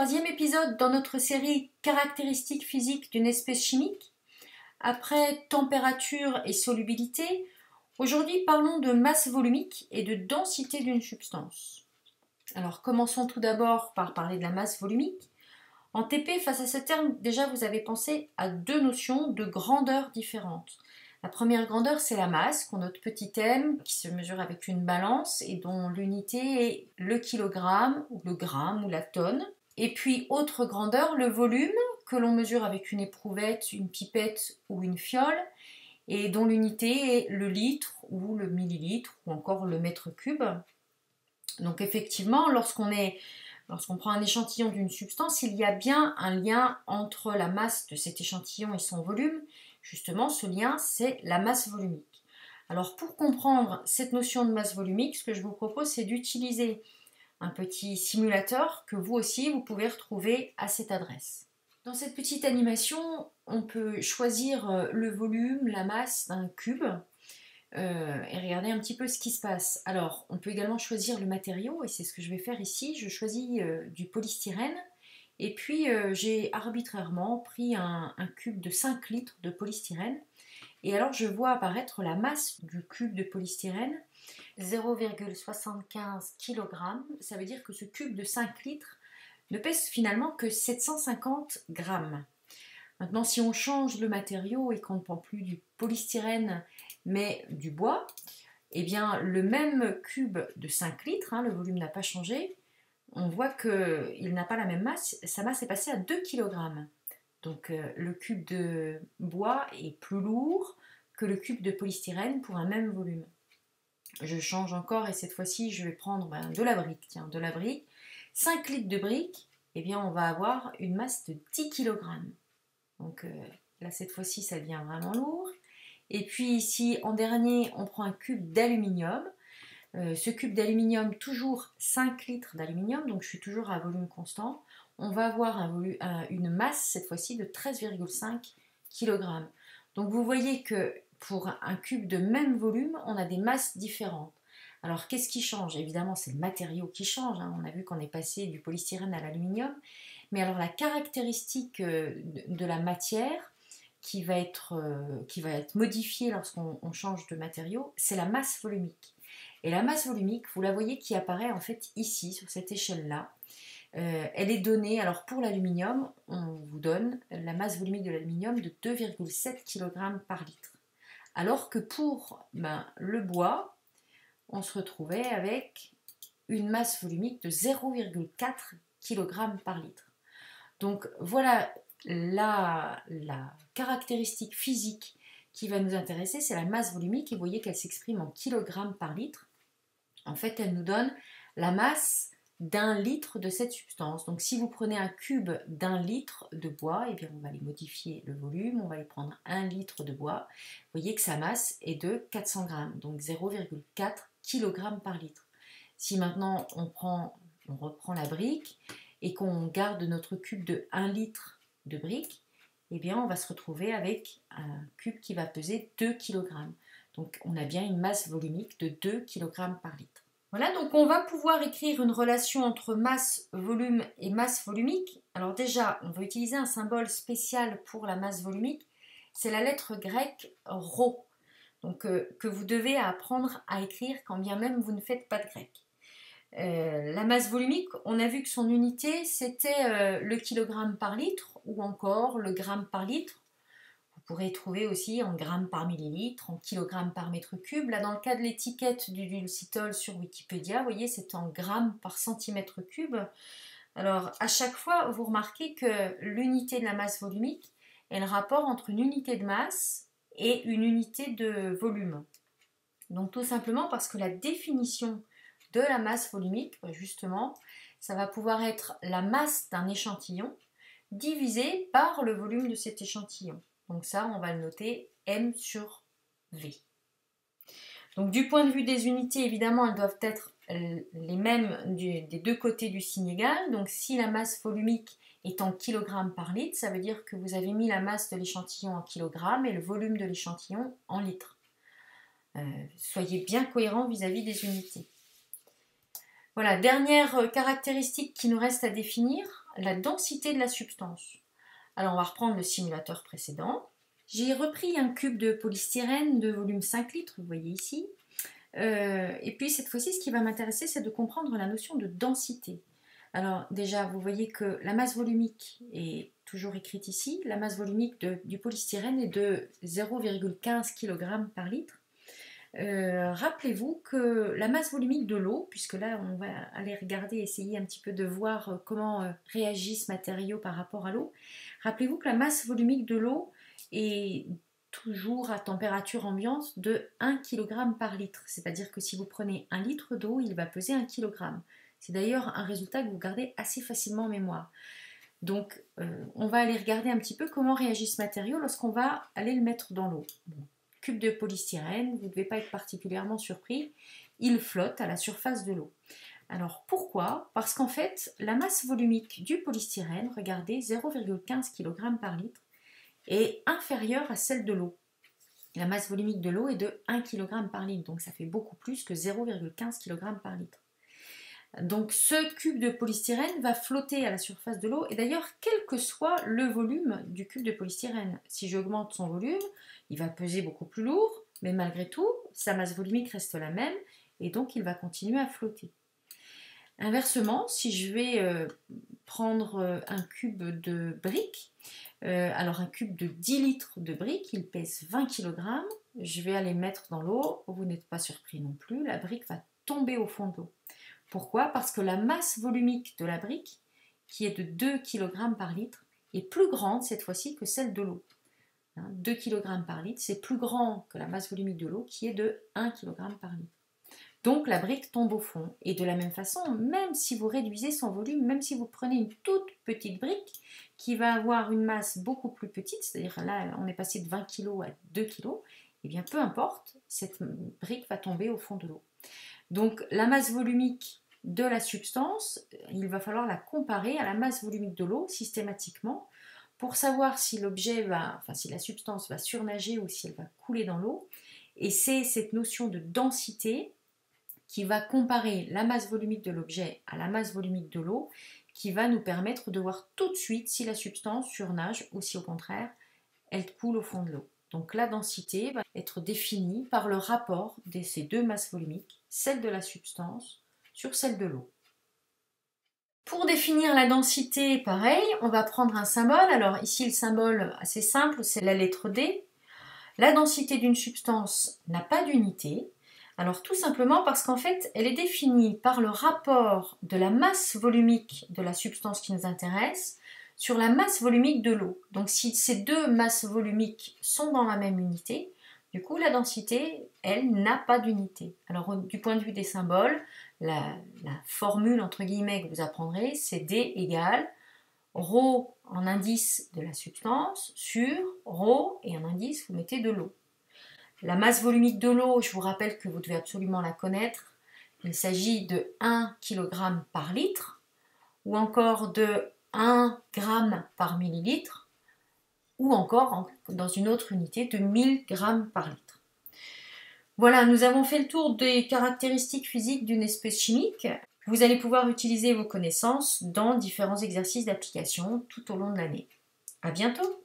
Troisième épisode dans notre série Caractéristiques physiques d'une espèce chimique. Après température et solubilité, aujourd'hui parlons de masse volumique et de densité d'une substance. Alors commençons tout d'abord par parler de la masse volumique. En TP, face à ce terme, déjà vous avez pensé à deux notions de grandeur différentes. La première grandeur, c'est la masse, qu'on note petit m, qui se mesure avec une balance et dont l'unité est le kilogramme, ou le gramme, ou la tonne. Et puis, autre grandeur, le volume, que l'on mesure avec une éprouvette, une pipette ou une fiole, et dont l'unité est le litre, ou le millilitre, ou encore le mètre cube. Donc effectivement, lorsqu'on prend un échantillon d'une substance, il y a bien un lien entre la masse de cet échantillon et son volume. Justement, ce lien, c'est la masse volumique. Alors, pour comprendre cette notion de masse volumique, ce que je vous propose, c'est d'utiliser un petit simulateur que vous aussi, vous pouvez retrouver à cette adresse. Dans cette petite animation, on peut choisir le volume, la masse d'un cube, et regarder un petit peu ce qui se passe. Alors, on peut également choisir le matériau, et c'est ce que je vais faire ici. Je choisis du polystyrène, et puis j'ai arbitrairement pris un cube de 5 litres de polystyrène, et alors je vois apparaître la masse du cube de polystyrène, 0,75 kg. Ça veut dire que ce cube de 5 litres ne pèse finalement que 750 grammes. Maintenant, si on change le matériau et qu'on ne prend plus du polystyrène mais du bois, eh bien le même cube de 5 litres, le volume n'a pas changé, on voit qu'il n'a pas la même masse, sa masse est passée à 2 kg. Donc le cube de bois est plus lourd que le cube de polystyrène pour un même volume. Je change encore et cette fois-ci je vais prendre de la brique. Tiens, de la brique. 5 litres de brique, eh bien on va avoir une masse de 10 kg. Donc là cette fois-ci ça devient vraiment lourd. Et puis ici en dernier on prend un cube d'aluminium. Ce cube d'aluminium, toujours 5 litres d'aluminium, donc je suis toujours à volume constant. On va avoir une masse cette fois-ci de 13,5 kg. Donc vous voyez que pour un cube de même volume, on a des masses différentes. Alors qu'est-ce qui change? Évidemment, c'est le matériau qui change. On a vu qu'on est passé du polystyrène à l'aluminium. Mais alors la caractéristique de la matière qui va être modifiée lorsqu'on change de matériau, c'est la masse volumique. Et la masse volumique, vous la voyez qui apparaît en fait ici, sur cette échelle-là. Elle est donnée, alors pour l'aluminium, on vous donne la masse volumique de l'aluminium de 2,7 kg par litre. Alors que pour le bois, on se retrouvait avec une masse volumique de 0,4 kg par litre. Donc voilà la caractéristique physique qui va nous intéresser, c'est la masse volumique, et vous voyez qu'elle s'exprime en kilogrammes par litre. En fait, elle nous donne la masse d'un litre de cette substance. Donc si vous prenez un cube d'un litre de bois, eh bien on va aller modifier le volume, on va aller prendre 1 litre de bois. Vous voyez que sa masse est de 400 grammes, donc 0,4 kg par litre. Si maintenant on reprend la brique et qu'on garde notre cube de 1 litre de brique, eh bien on va se retrouver avec un cube qui va peser 2 kg. Donc on a bien une masse volumique de 2 kg par litre. Voilà, donc on va pouvoir écrire une relation entre masse, volume et masse volumique. Alors déjà, on va utiliser un symbole spécial pour la masse volumique, c'est la lettre grecque ρ, donc que vous devez apprendre à écrire quand bien même vous ne faites pas de grec. La masse volumique, on a vu que son unité c'était le kilogramme par litre ou encore le gramme par litre. Vous pourrez trouver aussi en grammes par millilitre, en kilogrammes par mètre cube. Là, dans le cas de l'étiquette du dulcitol sur Wikipédia, vous voyez, c'est en grammes par centimètre cube. Alors, à chaque fois, vous remarquez que l'unité de la masse volumique est le rapport entre une unité de masse et une unité de volume. Donc, tout simplement parce que la définition de la masse volumique, justement, ça va pouvoir être la masse d'un échantillon divisé par le volume de cet échantillon. Donc ça, on va le noter M sur V. Donc du point de vue des unités, évidemment, elles doivent être les mêmes des deux côtés du signe égal. Donc si la masse volumique est en kilogrammes par litre, ça veut dire que vous avez mis la masse de l'échantillon en kilogrammes et le volume de l'échantillon en litres. Soyez bien cohérents vis-à-vis des unités. Voilà, dernière caractéristique qui nous reste à définir. la densité de la substance. Alors on va reprendre le simulateur précédent. J'ai repris un cube de polystyrène de volume 5 litres, vous voyez ici. Et puis cette fois-ci, ce qui va m'intéresser, c'est de comprendre la notion de densité. Alors déjà, vous voyez que la masse volumique est toujours écrite ici. La masse volumique du polystyrène est de 0,15 kg par litre. Rappelez-vous que la masse volumique de l'eau, puisque là on va aller regarder, essayer un petit peu de voir comment réagit ce matériau par rapport à l'eau. Rappelez-vous que la masse volumique de l'eau est toujours à température ambiante de 1 kg par litre. C'est-à-dire que si vous prenez 1 litre d'eau, il va peser 1 kg. C'est d'ailleurs un résultat que vous gardez assez facilement en mémoire. Donc on va aller regarder un petit peu comment réagit ce matériau lorsqu'on va aller le mettre dans l'eau. Bon. Cube de polystyrène, vous ne devez pas être particulièrement surpris, il flotte à la surface de l'eau. Alors pourquoi? Parce qu'en fait, la masse volumique du polystyrène, regardez, 0,15 kg par litre, est inférieure à celle de l'eau. La masse volumique de l'eau est de 1 kg par litre, donc ça fait beaucoup plus que 0,15 kg par litre. Donc ce cube de polystyrène va flotter à la surface de l'eau, et d'ailleurs quel que soit le volume du cube de polystyrène, si j'augmente son volume, il va peser beaucoup plus lourd, mais malgré tout, sa masse volumique reste la même, et donc il va continuer à flotter. Inversement, si je vais prendre un cube de briques, alors un cube de 10 litres de briques, il pèse 20 kg, je vais aller mettre dans l'eau, vous n'êtes pas surpris non plus, la brique va tomber au fond de l'eau. Pourquoi? Parce que la masse volumique de la brique, qui est de 2 kg par litre, est plus grande cette fois-ci que celle de l'eau. 2 kg par litre, c'est plus grand que la masse volumique de l'eau, qui est de 1 kg par litre. Donc la brique tombe au fond. Et de la même façon, même si vous réduisez son volume, même si vous prenez une toute petite brique, qui va avoir une masse beaucoup plus petite, c'est-à-dire là, on est passé de 20 kg à 2 kg, eh bien peu importe, cette brique va tomber au fond de l'eau. Donc la masse volumique de la substance, il va falloir la comparer à la masse volumique de l'eau systématiquement pour savoir si si la substance va surnager ou si elle va couler dans l'eau. Et c'est cette notion de densité qui va comparer la masse volumique de l'objet à la masse volumique de l'eau qui va nous permettre de voir tout de suite si la substance surnage ou si au contraire elle coule au fond de l'eau. Donc la densité va être définie par le rapport de ces deux masses volumiques, celle de la substance sur celle de l'eau. Pour définir la densité, pareil, on va prendre un symbole. Alors ici le symbole assez simple, c'est la lettre D. La densité d'une substance n'a pas d'unité. Alors tout simplement parce qu'en fait, elle est définie par le rapport de la masse volumique de la substance qui nous intéresse sur la masse volumique de l'eau. Donc si ces deux masses volumiques sont dans la même unité, du coup la densité, elle, n'a pas d'unité. Alors du point de vue des symboles, la formule entre guillemets que vous apprendrez, c'est D égale ρ en indice de la substance sur ρ et en indice vous mettez de l'eau. La masse volumique de l'eau, je vous rappelle que vous devez absolument la connaître, il s'agit de 1 kg par litre ou encore de 1 g par millilitre, ou encore dans une autre unité de 1000 g par litre. Voilà, nous avons fait le tour des caractéristiques physiques d'une espèce chimique. Vous allez pouvoir utiliser vos connaissances dans différents exercices d'application tout au long de l'année. À bientôt!